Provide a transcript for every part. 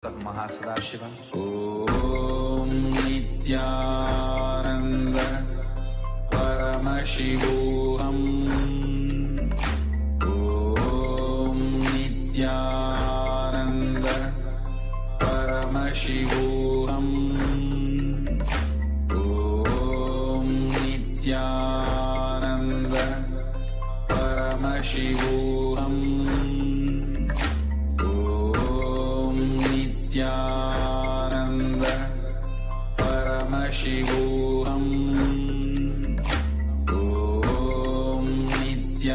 महासदाशिव ॐ नित्यानन्द परमशिवोऽहम् ॐ नित्यानन्द परमशिवोऽहम् ॐ नित्यानन्द परमशिवोऽहम् नित्यानन्द परमशिवोऽहम् ॐ नित्यानन्द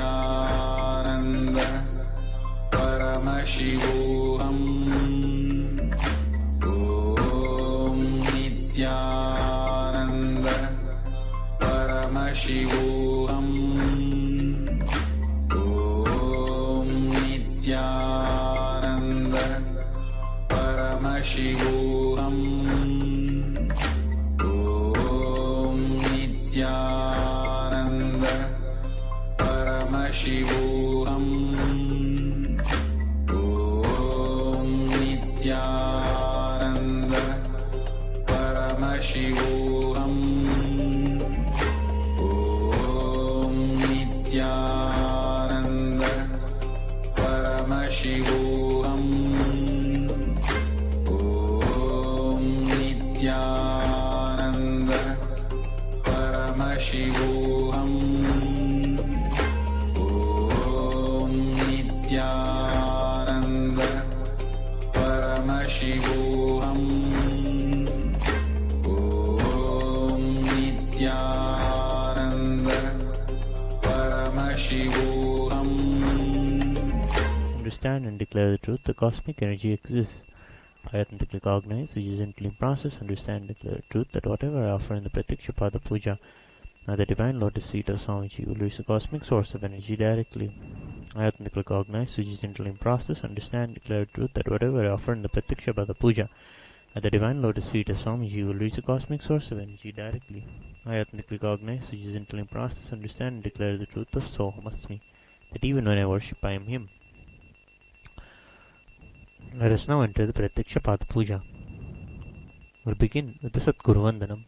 परमशिवोऽहम् ॐ नित्यानन्द परमशिवोऽहम् ॐ नित्यानन्द परमशिवोऽहम् ॐ नित्यानन्द परमशिवोऽहम् ॐ नित्यानन्द परमशिवोऽहम् ॐ नित्यानन्द परमशिवोऽहम् नित्यानन्द परमशिवोऽहम् ॐ नित्यानन्द परमशिवोऽहम् ॐ नित्यानन्द परमशिवोऽहम्. Understand and declare the truth. The cosmic energy exists. I authentically cognize, which is intellectually process, understand and declare the truth that whatever I offer in the Pratiksha Pada Puja at the divine lotus feet of Swamiji will reach the cosmic source of energy directly. I authentically cognize, which is intellectually process, understand and declare the truth that whatever I offer in the Pratiksha Pada Puja at the divine lotus feet of Swamiji will reach the cosmic source of energy directly. I authentically cognize, which is intellectually process, understand and declare the truth of Soham Asmi, that even when I worship I am Him. Let us now enter the Pratiksha Pada Puja. We'll begin with the Satguru Vandanam.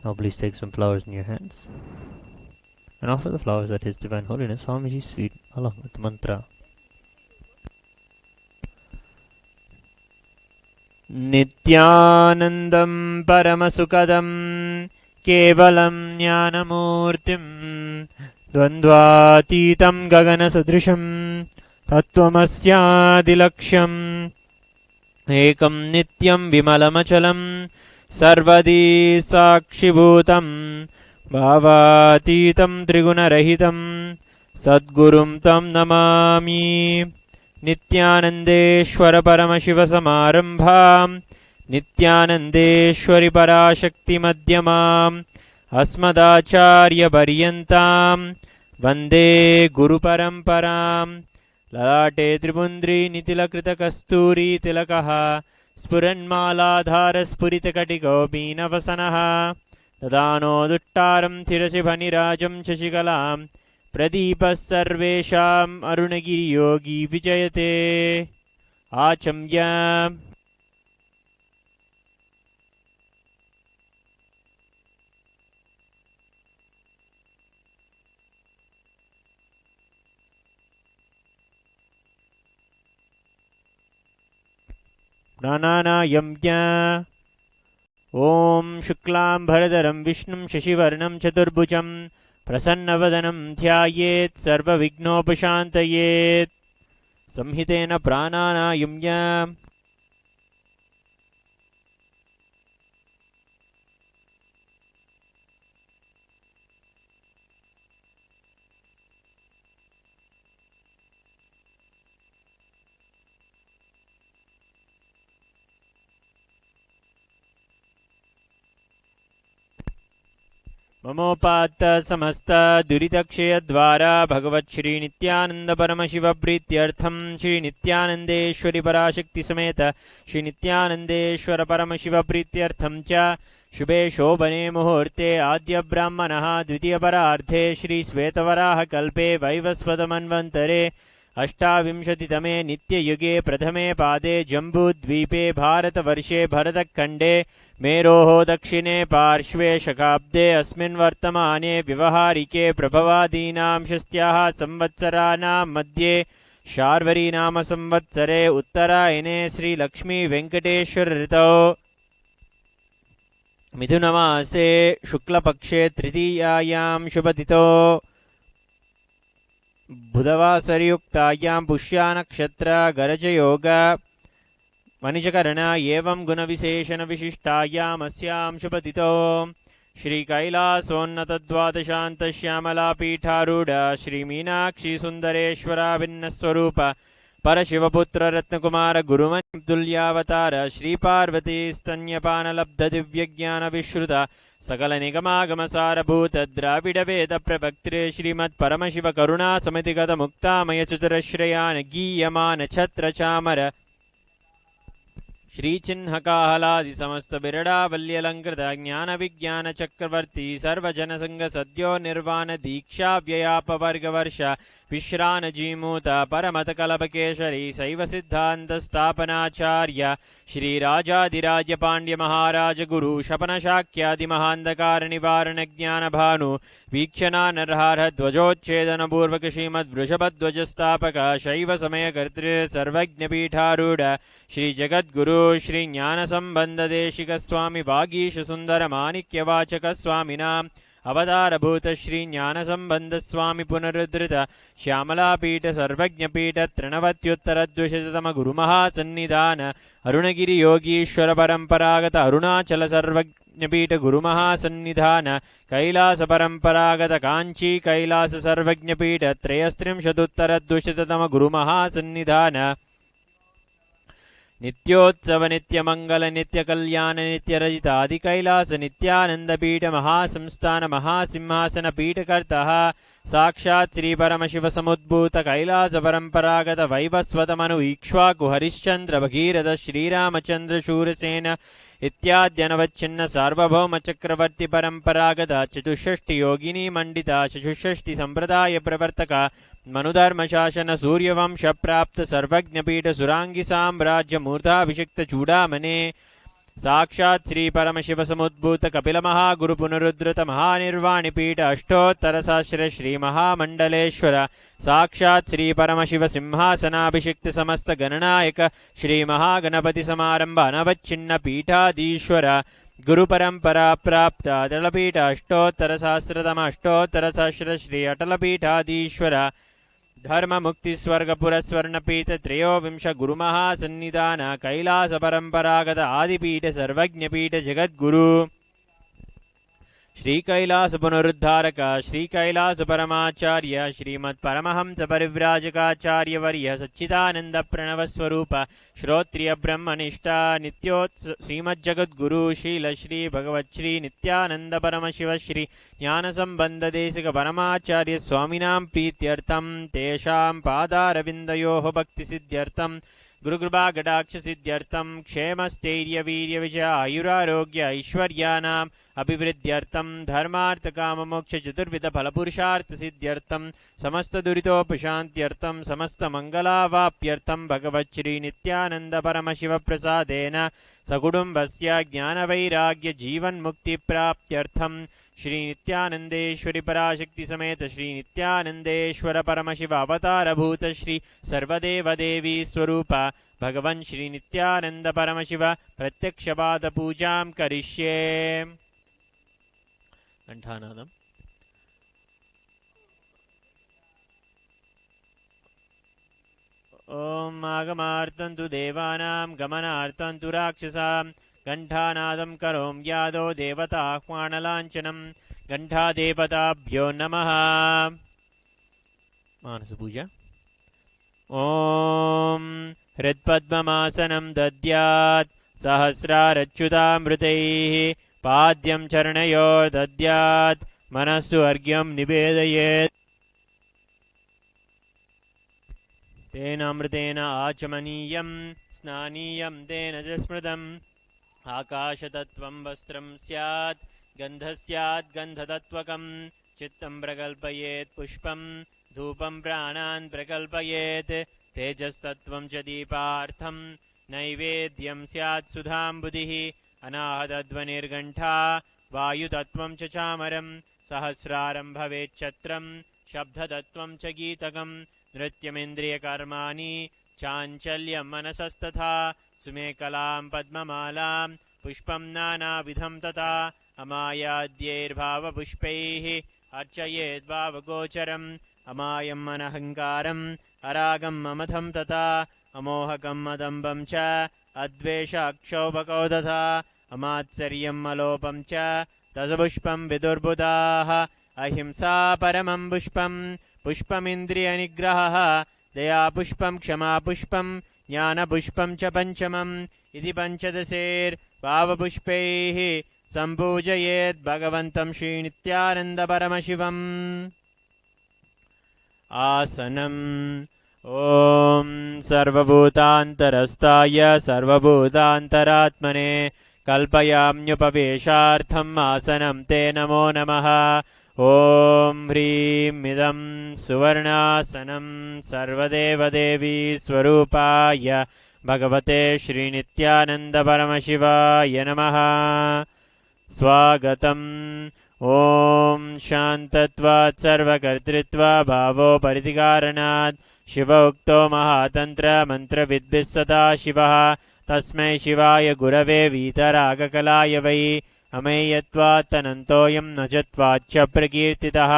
Now please take some flowers in your hands and offer the flowers at His Divine Holiness Swamiji's feet along with the mantra. नित्यानन्दं परमसुखदं केवलं ज्ञानमूर्तिं द्वन्द्वातीतं गगनसदृशं तत्त्वमस्यादिलक्ष्यम् एकं नित्यं विमलमचलं सर्वदी साक्षिभूतं भावातीतं त्रिगुणरहितं सद्गुरुं तं नमामि. नित्यानन्देश्वर परमशिवसमारम्भाम् नित्यानन्देश्वरि पराशक्तिमध्यमाम् अस्मदाचार्यपर्यन्ताम् वन्दे गुरुपरम्पराम्. ललाटे त्रिपुण्ड्रीनितिलकृतकस्तूरीतिलकः स्फुरन्मालाधारस्फुरितकटिकोपीनवसनः ददानो दुट्टारं शिरसि शशिकलाम् प्रदीपः सर्वेषाम् अरुणगिरियोगी विजयते आचम्य. प्राणानायम्य. ॐ शुक्लाम्भरधरं विष्णुं शशिवर्णं चतुर्भुजं प्रसन्नवदनं ध्यायेत् सर्वविघ्नोपशान्तयेत्. संहितेन प्राणानायम्य. ममोपात्त समस्त दुरितक्षयद्वारा भगवत् श्री नित्यानंद परमशिव प्रीत्यर्थम श्री नित्यानंदेश्वरी पराशक्ति समेत श्री नित्यानंदेश्वर परमशिव प्रीत्यर्थम च शुभे शोभने मुहूर्ते आद्य ब्राह्मणः द्वितीय परार्धे श्री श्वेतवराह कल्पे वैवस्वतमन्वन्तरे अष्टाविंशतितमे नित्ययुगे प्रथमे पादे जम्बूद्वीपे भारतवर्षे भरतखण्डे मेरोः दक्षिणे पार्श्वे शकाब्दे अस्मिन् वर्तमाने व्यवहारिके प्रभवादीनां षष्ट्याः संवत्सराणां मध्ये शार्वरी नाम संवत्सरे उत्तरायणे श्रीलक्ष्मी वेङ्कटेश्वर ऋतौ मिथुनमासे शुक्लपक्षे तृतीयायां शुभतिथौ बुधवासरयुक्तायां पुष्यानक्षत्र गरजयोग मनिजकरण एवं गुणविशेषणविशिष्टायामस्यां शुभतिथौ श्रीकैलासोन्नतद्वादशान्तश्यामलापीठारूढ श्रीमीनाक्षी सुन्दरेश्वराभिन्नस्वरूप परशिवपुत्र रत्नकुमार गुरुमतुल्यावतार श्रीपार्वती स्तन्यपानलब्धदिव्यज्ञानविश्रुत सकलनिगमागमसारभूत द्राविडवेद प्रभक्त्रे श्रीमत्परमशिव करुणा समितिगत मुक्तामय चतुरश्रयान् गीयमान छत्रचामर श्रीचिह्नकाहलादि समस्त बिरडावल्यलंकृत ज्ञान विज्ञान चक्रवर्ती सर्वजनसंग सद्यो निर्वाण दीक्षा व्ययापवर्गवर्ष विश्रानजीमूत परमत कलपकेशरी शैव सिद्धांत स्थापनाचार्य श्रीराजाधिराज पांड्य महाराज गुरु शपन शाक्यादि महांधकार निवारण ज्ञान भानु वीक्षणा नरहार ध्वजोच्छेदन पूर्वक श्रीमद वृषभध्वज स्थापक शैव समय कर्तृ सर्वज्ञ पीठारूढ़ श्री जगद्गुरु श्री ज्ञान संबंध देशिक स्वामी वागीश सुंदर माणिक्यवाचक स्वामिनाम् अवतारभूत श्री ज्ञान संबंध स्वामी पुनरुद्धृत श्यामलापीठ सर्वज्ञपीठ त्रिनवत्युत्तरद्विशततम गुरुमहासन्निधान अरुणगिरि योगीश्वर परंपरागत अरुणाचल सर्वज्ञपीठ गुरुमहासन्निधान कैलास परंपरागत कांची कैलास सर्वज्ञपीठ त्रयस्त्रिंशदुत्तरद्विशततम गुरुमहासन्निधान नित्योत्सव नित्य मंगल नित्य कल्याण नित्य रजित आदि कैलास नित्यानंद पीठ महासंस्थान महासिंहासन पीठकर्ता साक्षात् श्री परमशिव समुद्भूत कैलास परंपरागत वैवस्वत मनु इक्ष्वाकु हरिश्चंद्र भगीरथ श्रीरामचंद्र शूरसेन इत्याद्यनवच्छिन्न सार्वभौम चक्रवर्ती परंपरागत चतुष्षष्टि योगिनी मंडित चतुष्षष्टि संप्रदाय प्रवर्तक मनुधर्म शासन सूर्यवंश प्राप्त सर्वज्ञपीठ सुरांगी साम्राज्य मूर्धाभिषिक्त चूड़ामणे साक्षात् श्री परमशिव समुद्भूत कपिल महागुरु पुनरुद्धृत महानिर्वाणिपीठ अष्टोत्तर सहस्र श्री महामंडलेश्वर साक्षात् श्री परमशिव सिंहासनाभिषिक्त समस्त गणनायक श्री महागणपति समारंभ अनवच्छिन्न पीठाधीश्वर गुरु परंपरा प्राप्त अटलपीठ अष्टोत्तर सहस्रतम अष्टोत्तर सहस्र श्री अटलपीठाधीश्वर धर्म मुक्ति स्वर्ग पुरस्वर्णपीठ त्रयोविंश गुरुमहासन्निधान कैलास परंपरागत आदिपीठ सर्वज्ञपीठ जगद्गुरु श्री कैलास पुनरुद्धारक श्री कैलास परमाचार्य श्रीमत् परमहंस परिव्राजकाचार्य वर्य सच्चिदानंद प्रणव स्वरूप श्रोत्रिय ब्रह्मनिष्ठा नित्योत्स श्रीमज्जगद्गुरु शील श्री भगवत् श्री नित्यानंद परमशिव श्री ज्ञान संबंध देशिक परमाचार्य स्वामिनां प्रीत्यर्थं तेषां पादारविन्दयोः भक्ति सिद्ध्यर्थं गुरुकृपा कटाक्ष सिद्ध्यर्थं क्षेमस्थैर्य वीर्य विजय आयुरारोग्य ऐश्वर्यानाम् अभिवृद्ध्यर्थं धर्मार्थ काम मोक्ष चतुर्विध फलपुरुषार्थ सिद्ध्यर्थं समस्त दुरितोपशान्त्यर्थं समस्त मंगलावाप्यर्थं भगवत् श्री नित्यानंद परमशिव प्रसादेन सकुटुम्बस्य ज्ञानवैराग्य जीवन मुक्ति प्राप्त्यर्थं श्री नित्यानंदेश्वरी पराशक्ति समेत श्री नित्यानंदेश्वर परमशिव अवतारभूत श्री सर्वदेव देवी स्वरूप भगवन् श्री नित्यानंद परमशिव प्रत्यक्षपाद पूजां करिष्ये। कंठानादम् ओम आगमार्थं तु देवानां गमनार्थं तु राक्षसां घंटानादं करोम यादो देवताह्वानलांछनं घंटादेवताभ्यो नमः। मानस पूजा। ओम हृत्पद्ममासनं दद्यात् सहस्रारच्युतामृतैः पाद्यं चरणयोर्दद्यात् मनस्सु अर्घ्यं निवेदयेत्। तेनामृतेन आचमनीयं स्नानीयं तेन च स्मृतम्। आकाशतत्त्वं वस्त्रं स्यात् गन्धः स्यात् गन्धतत्त्वकम्। चित्तं प्रकल्पयेत् पुष्पं धूपं प्राणान् प्रकल्पयेत्। तेजस्तत्त्वं च दीपार्थं नैवेद्यं स्यात् सुधाम्बुधिः। अनाहतध्वनिर्घण्टा वायुतत्त्वं च चामरं। सहस्रारं भवेच्छत्रं शब्दतत्त्वं च गीतकम्। नृत्यमिन्द्रियकर्माणि चाञ्चल्यं मनसस्तथा। सुमेकलां पद्ममालां पुष्पं नानाविधं तथा। अमायाद्यैर्भावपुष्पैः अर्चयेद् भावगोचरम्। अमायम् अनहङ्कारम् अरागम् अमथं तथा। अमोहकम् अदम्बं च अद्वेषाक्षोभकौ तथा। अमात्सर्यम् अलोपं च दशपुष्पं विदुर्बुधाः। अहिंसा परमं पुष्पं पुष्पमिन्द्रियनिग्रहः। दयापुष्पं क्षमापुष्पं ज्ञानपुष्पं च पञ्चमम्। इति पञ्चदशैर्भावपुष्पैः सम्पूजयेत् भगवन्तं श्रीनित्यानन्दपरमशिवम्। आसनम्। ॐ सर्वभूतान्तरस्थाय सर्वभूतान्तरात्मने कल्पयाम्युपवेशार्थम् आसनं ते नमो नमः। ॐ ह्रीं इदं सुवर्णासनं सर्वदेवदेवी स्वरूपाय भगवते श्रीनित्यानन्दपरमशिवाय नमः। स्वागतम्। ॐ शान्तत्वात् सर्वकर्तृत्वात् भावोपरितिकारणात् शिव उक्तो महातन्त्रमन्त्रविद्भिः सदा शिवः। तस्मै शिवाय गुरवे वीतरागकलाय वै। अमेयत्वात् अनन्तोऽयं न च त्वाच्च प्रकीर्तितः।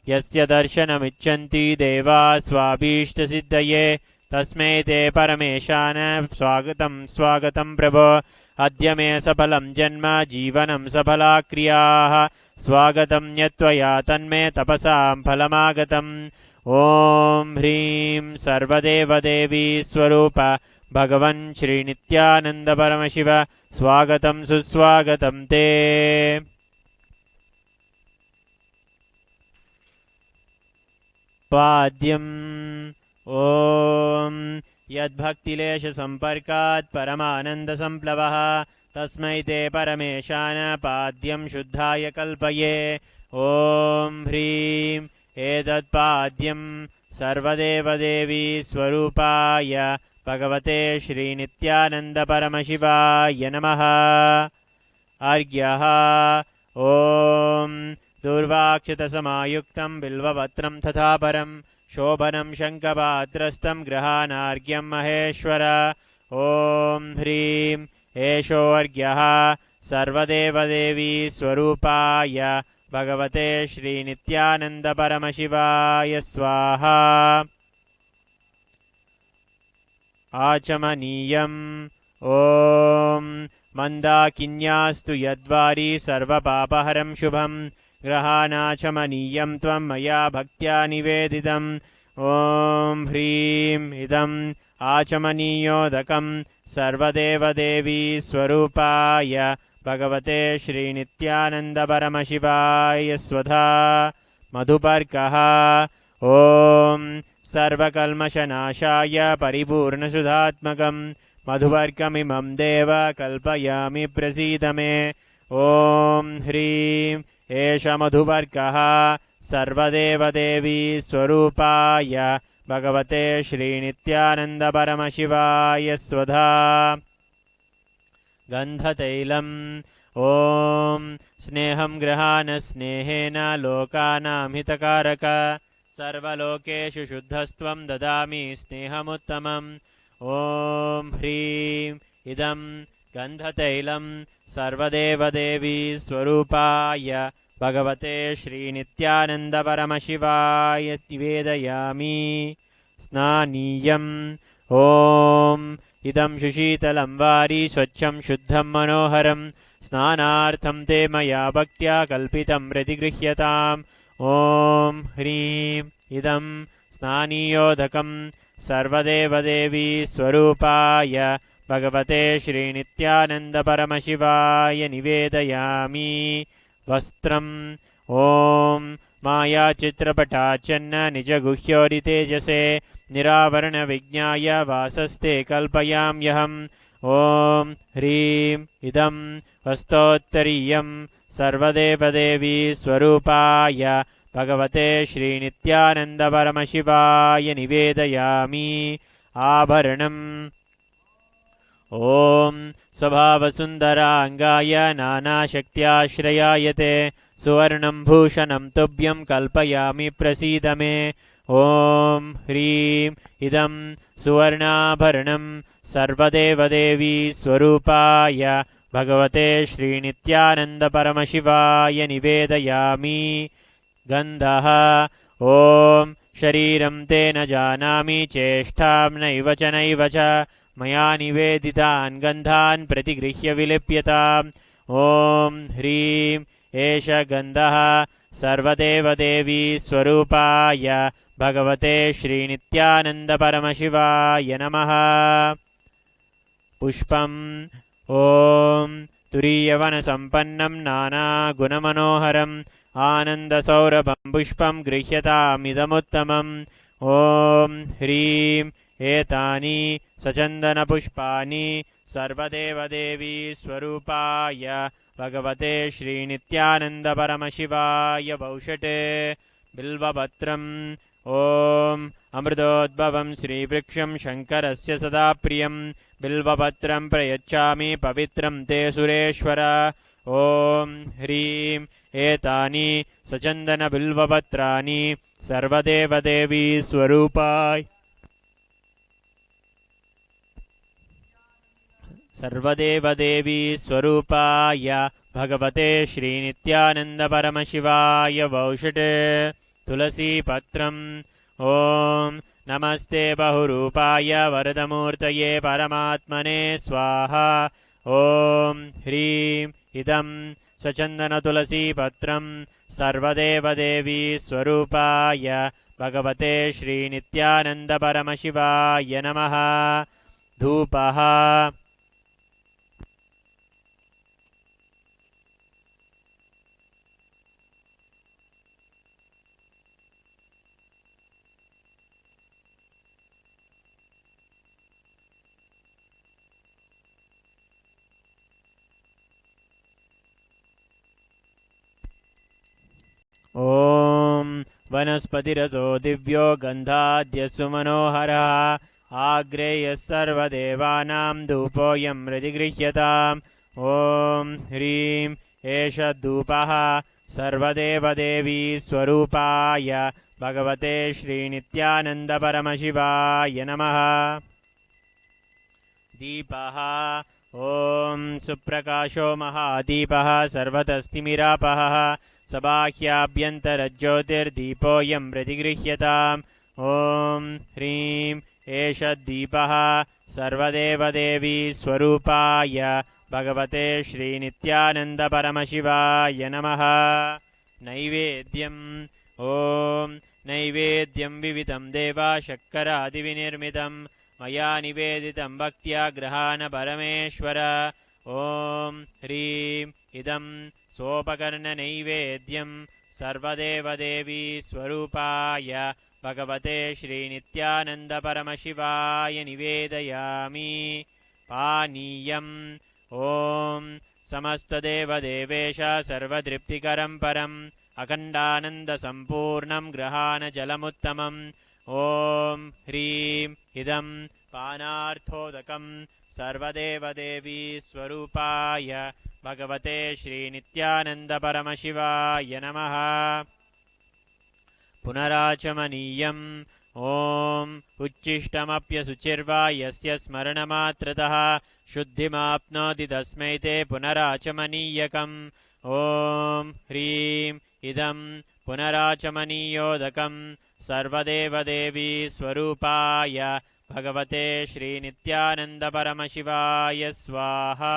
यस्य दर्शनमिच्छन्ति देवाः स्वाभीष्टसिद्धये तस्मै ते परमेशान स्वागतं स्वागतं प्रभो। अद्य मे सफलं जन्म जीवनं सफला क्रियाः। स्वागतं यत्त्वया तन्मे तपसां फलमागतम्। ॐ ह्रीं सर्वदेवदेवी स्वरूप भगवन् श्रीनित्यानन्दपरमशिव स्वागतं सुस्वागतं ते। पाद्यम्। ॐ यद्भक्तिलेशसम्पर्कात् परमानन्दसम्प्लवः तस्मै ते परमेशान पाद्यं शुद्धाय कल्पये। ॐ ह्रीं एतत्पाद्यं सर्वदेवदेवी स्वरूपाय भगवते श्रीनित्यानन्दपरमशिवाय नमः। अर्घ्यः। ॐ दूर्वाक्षतसमायुक्तं बिल्वपत्रं तथा परं शोभनं शङ्खपात्रस्थं गृहाणार्घ्यं महेश्वर। ॐ ह्रीं एषोऽर्घ्यः सर्वदेवदेवी स्वरूपाय भगवते श्रीनित्यानन्दपरमशिवाय स्वाहा। आचमनीयम्। ॐ मन्दाकिन्यास्तु यद्वारी सर्वपापहरं शुभं ग्रहाणाचमनीयं त्वं मया भक्त्या निवेदितम्। ॐ ह्रीं इदम् आचमनीयोदकं सर्वदेवदेवी स्वरूपाय भगवते श्रीनित्यानन्दपरमशिवाय स्वधा। मधुपर्कः। ॐ सर्वकल्मषनाशाय परिपूर्णसुधात्मकं मधुपर्कमिमं देव कल्पयामि प्रसीद मे। ॐ ह्रीं एष मधुपर्कः सर्वदेवदेवी स्वरूपाय भगवते श्रीनित्यानन्दपरमशिवाय स्वधा। गन्धतैलम्। ॐ स्नेहं गृहाण स्नेहेन लोकानां हितकारक सर्वलोकेषु शुद्धस्त्वं ददामि स्नेहमुत्तमम्। ॐ ह्रीं इदं गन्धतैलं सर्वदेवदेवी स्वरूपाय भगवते श्रीनित्यानन्दपरमशिवाय निवेदयामि। स्नानीयम्। ॐ इदं सुशीतलं वारी स्वच्छं शुद्धं मनोहरं स्नानार्थं ते मया भक्त्या कल्पितं प्रतिगृह्यताम्। ॐ ह्रीं इदं स्नानीयोदकं सर्वदेवदेवी स्वरूपाय भगवते श्रीनित्यानन्दपरमशिवाय निवेदयामि। वस्त्रम्। ॐ मायाचित्रपटाचन्न निजगुह्योरितेजसे निरावरणविज्ञाय वासस्ते कल्पयाम्यहम् ॐ ह्रीं इदं वस्तोत्तरीयं सर्वदेवदेवी स्वरूपाय भगवते श्रीनित्यानन्दपरमशिवाय निवेदयामि आभरणम् ॐ स्वभावसुन्दराङ्गाय नानाशक्त्याश्रयाय ते सुवर्णं भूषणं तुभ्यं कल्पयामि प्रसीद मे ॐ ह्रीं इदं सुवर्णाभरणं सर्वदेवदेवी स्वरूपाय भगवते श्रीनित्यानन्दपरमशिवाय निवेदयामि गन्धः ॐ शरीरं ते न जानामि चेष्टां नैव च मया निवेदितान् गन्धान् प्रतिगृह्य विलिप्यताम् ॐ ह्रीं एष गन्धः सर्वदेवदेवी स्वरूपाय भगवते श्रीनित्यानन्दपरमशिवाय नमः पुष्पम् ॐ तुरीयवनसम्पन्नं नानागुणमनोहरम् आनन्दसौरभं पुष्पं गृह्यतामिदमुत्तमम् ॐ ह्रीं एतानि सचन्दनपुष्पाणि सर्वदेवदेवी स्वरूपाय भगवते श्रीनित्यानन्दपरमशिवाय वौषटे बिल्वपत्रम् ॐ अमृतोद्भवं श्रीवृक्षं शङ्करस्य सदा प्रियं बिल्वपत्रं प्रयच्छामि पवित्रं ते सुरेश्वर ॐ ह्रीं एतानि सचन्दनबिल्वपत्राणि सर्वदेवदेवी स्वरूपाय सर्वदेवदेवी स्वरूपाय भगवते श्रीनित्यानन्दपरमशिवाय वौषटे तुलसीपत्रम् ॐ नमस्ते बहुरूपाय वरदमूर्तये परमात्मने स्वाहा ॐ ह्रीं इदं सचन्दनतुलसीपत्रं सर्वदेवदेवी स्वरूपाय भगवते श्रीनित्यानन्दपरमशिवाय नमः धूपः ॐ वनस्पतिरसो दिव्यो गन्धाद्यस्सु मनोहरः आग्रेयः सर्वदेवानां धूपोऽयं प्रतिगृह्यताम् ॐ ह्रीं एष धूपः सर्वदेवदेवी स्वरूपाय भगवते श्रीनित्यानन्दपरमशिवाय नमः दीपः ॐ सुप्रकाशो महादीपः सर्वतस्तिमिरापः सबाह्याभ्यन्तरज्योतिर्दीपोऽयं प्रतिगृह्यताम् ॐ ह्रीं एष दीपः सर्वदेवदेवी स्वरूपाय भगवते श्रीनित्यानन्दपरमशिवाय नमः नैवेद्यम् ॐ नैवेद्यं विविधं देवा शर्करादिविनिर्मितं मया निवेदितं भक्त्या गृहाण परमेश्वर ॐ ह्रीं इदं सोपकर्णनैवेद्यं सर्वदेवदेवी स्वरूपाय भगवते श्रीनित्यानन्दपरमशिवाय निवेदयामि पानीयम् ॐ समस्तदेवदेवेश सर्वतृप्तिकरं परम् अखण्डानन्दसम्पूर्णं गृहाणजलमुत्तमम् ॐ ह्रीं इदं पानार्थोदकं सर्वदेवदेवी स्वरूपाय भगवते श्रीनित्यानन्दपरमशिवाय नमः पुनराचमनीयम् ॐ उच्छिष्टमप्यशुचिर्वा यस्य स्मरणमात्रतः शुद्धिमाप्नोति तस्मै ते पुनराचमनीयकम् ॐ ह्रीं इदं पुनराचमनीयोदकं सर्वदेवदेवी स्वरूपाय भगवते श्रीनित्यानन्दपरमशिवाय स्वाहा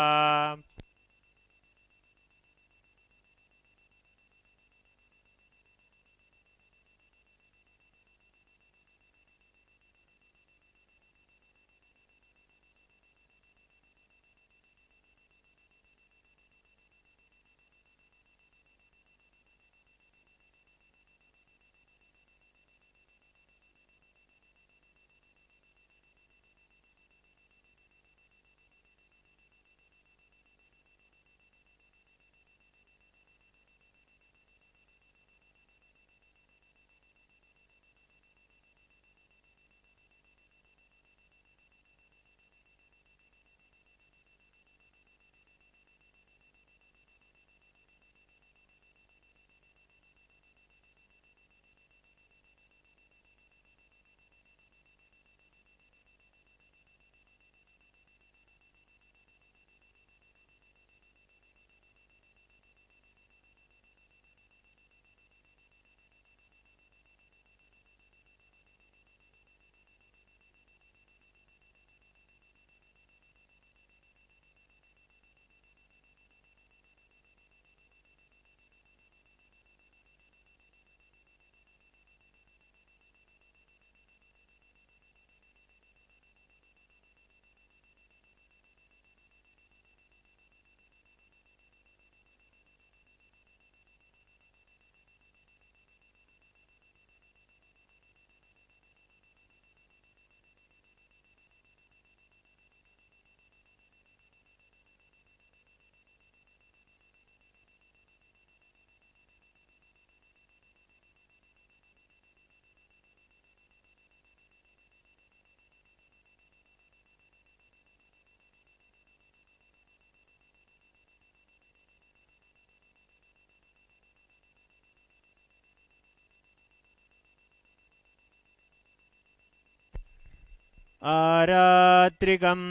आरात्रिकम्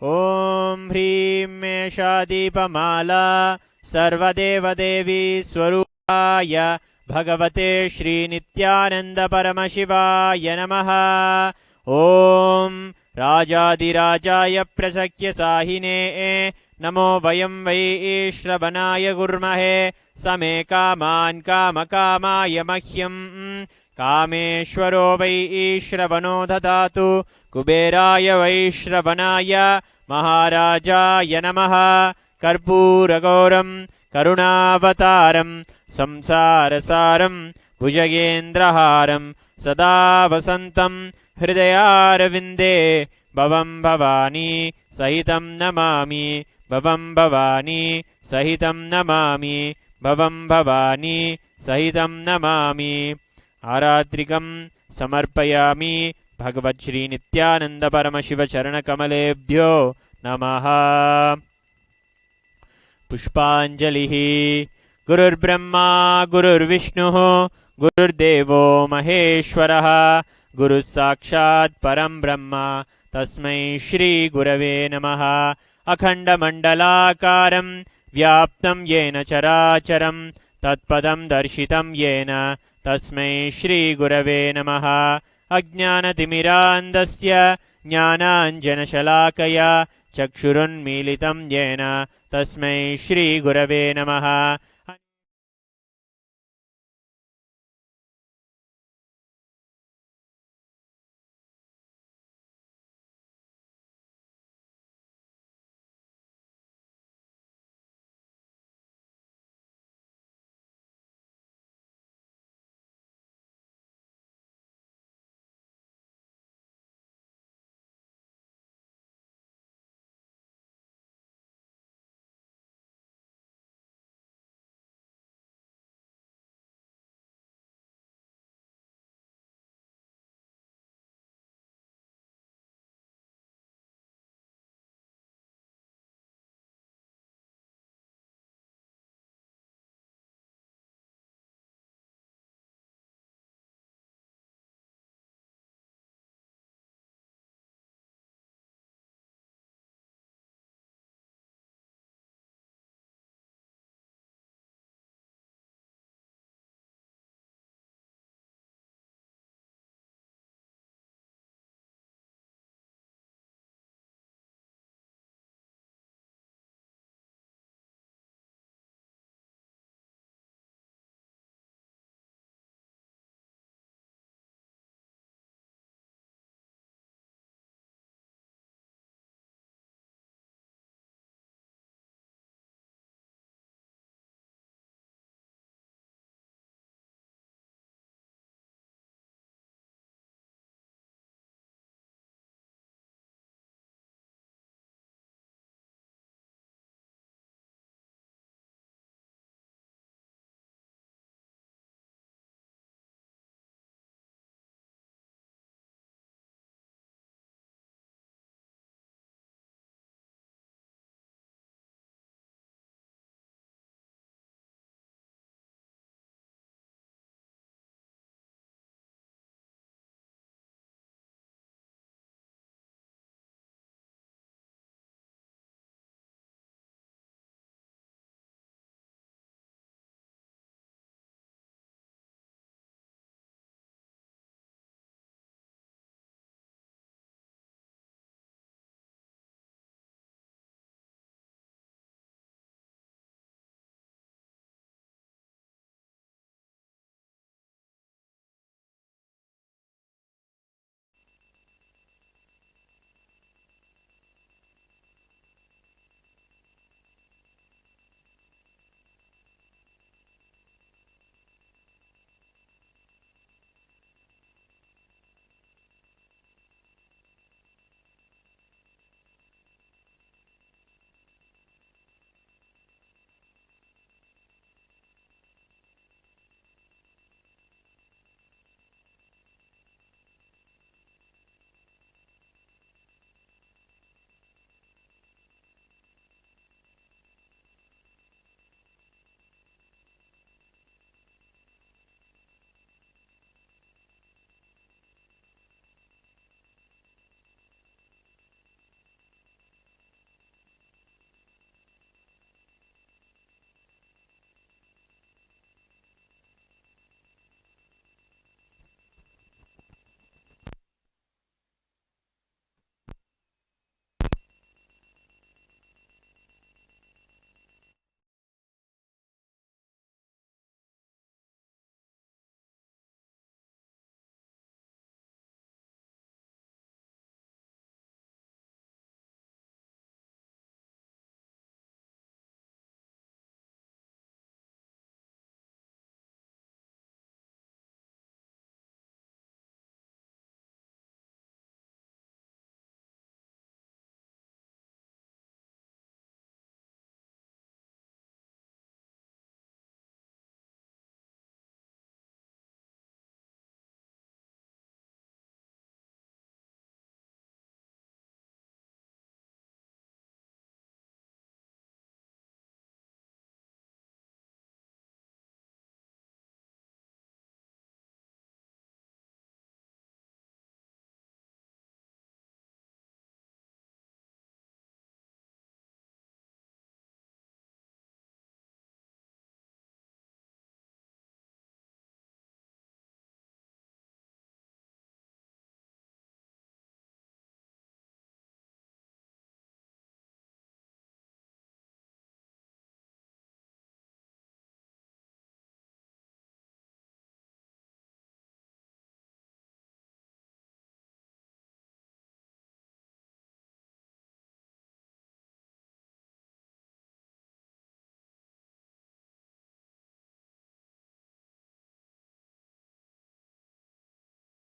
ॐ ह्रीं एषा दीपमाला सर्वदेवदेवी स्वरूपाय भगवते श्रीनित्यानन्दपरमशिवाय नमः। ॐ राजाधिराजाय प्रसख्यसाहिने नमो वयं वै श्रवणाय कुर्महे समे कामान् कामकामाय मह्यं कामेश्वरो वै श्रवणो ददातु कुबेराय वैश्रवणाय महाराजाय नमः। कर्पूरगौरं करुणावतारं संसारसारं भुजगेन्द्रहारं सदा वसन्तं हृदयारविन्दे भवं भवानी सहितं नमामि भवं भवानी सहितं नमामि भवं भवानी सहितं नमामि। आरात्रिकं समर्पयामि भगवच्छ्रीनित्यानन्दपरमशिवचरणकमलेभ्यो नमः। पुष्पाञ्जलिः। गुरुर्ब्रह्मा गुरुर्विष्णुः गुरुर्देवो महेश्वरः गुरुः साक्षात् परं ब्रह्म तस्मै श्रीगुरवे नमः। अखण्डमण्डलाकारं व्याप्तं येन चराचरं तत्पदं दर्शितं येन तस्मै श्रीगुरवे नमः। अज्ञानतिमिरान्धस्य ज्ञानाञ्जनशलाकया चक्षुरुन्मीलितं येन तस्मै श्रीगुरवे नमः।